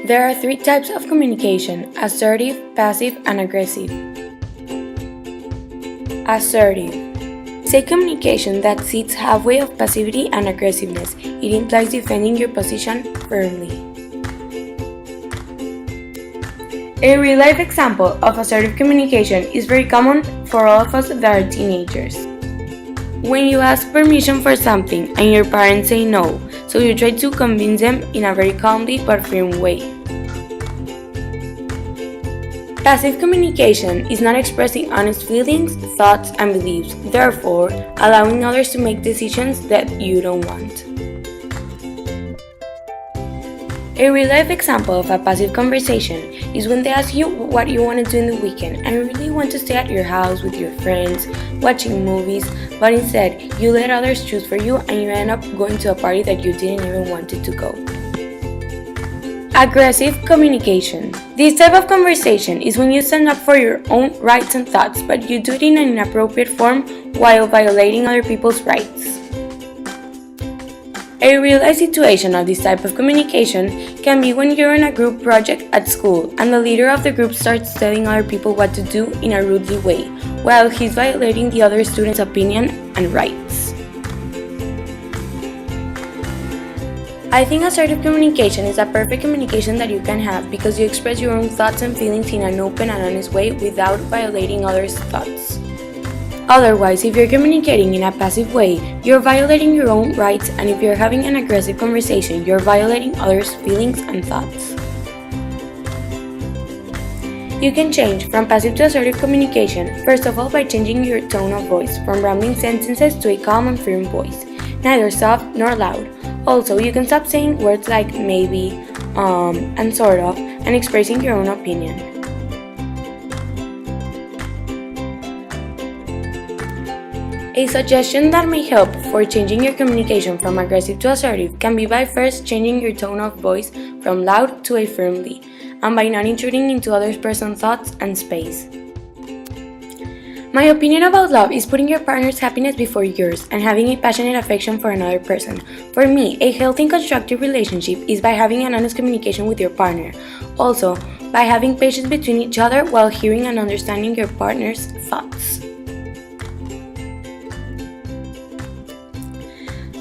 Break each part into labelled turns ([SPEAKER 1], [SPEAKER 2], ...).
[SPEAKER 1] There are three types of communication: assertive, passive, and aggressive. Assertive. Say communication that sits halfway of passivity and aggressiveness. It implies defending your position firmly. A real-life example of assertive communication is very common for all of us that are teenagers. When you ask permission for something and your parents say no, so you try to convince them in a very calmly but firm way. Passive communication is not expressing honest feelings, thoughts, and beliefs, therefore allowing others to make decisions that you don't want. A real-life example of a passive conversation is when they ask you what you want to do in the weekend and you really want to stay at your house with your friends, watching movies, but instead you let others choose for you and you end up going to a party that you didn't even want to go. Aggressive communication. This type of conversation is when you stand up for your own rights and thoughts, but you do it in an inappropriate form while violating other people's rights. A real-life situation of this type of communication can be when you're in a group project at school and the leader of the group starts telling other people what to do in a rudely way, while he's violating the other student's opinion and rights. I think assertive communication is a perfect communication that you can have because you express your own thoughts and feelings in an open and honest way without violating others' thoughts. Otherwise, if you're communicating in a passive way, you're violating your own rights, and if you're having an aggressive conversation, you're violating others' feelings and thoughts. You can change from passive to assertive communication, first of all by changing your tone of voice from rambling sentences to a calm and firm voice, neither soft nor loud. Also, you can stop saying words like maybe, and sort of, and expressing your own opinion. A suggestion that may help for changing your communication from aggressive to assertive can be by first changing your tone of voice from loud to a firmly, and by not intruding into other person's thoughts and space. My opinion about love is putting your partner's happiness before yours and having a passionate affection for another person. For me, a healthy and constructive relationship is by having an honest communication with your partner. Also, by having patience between each other while hearing and understanding your partner's thoughts.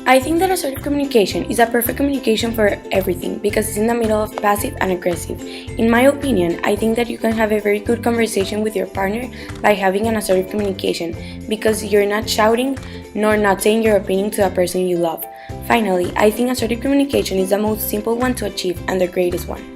[SPEAKER 1] I think that assertive communication is a perfect communication for everything because it's in the middle of passive and aggressive. In my opinion, I think that you can have a very good conversation with your partner by having an assertive communication because you're not shouting nor not saying your opinion to the person you love. Finally, I think assertive communication is the most simple one to achieve and the greatest one.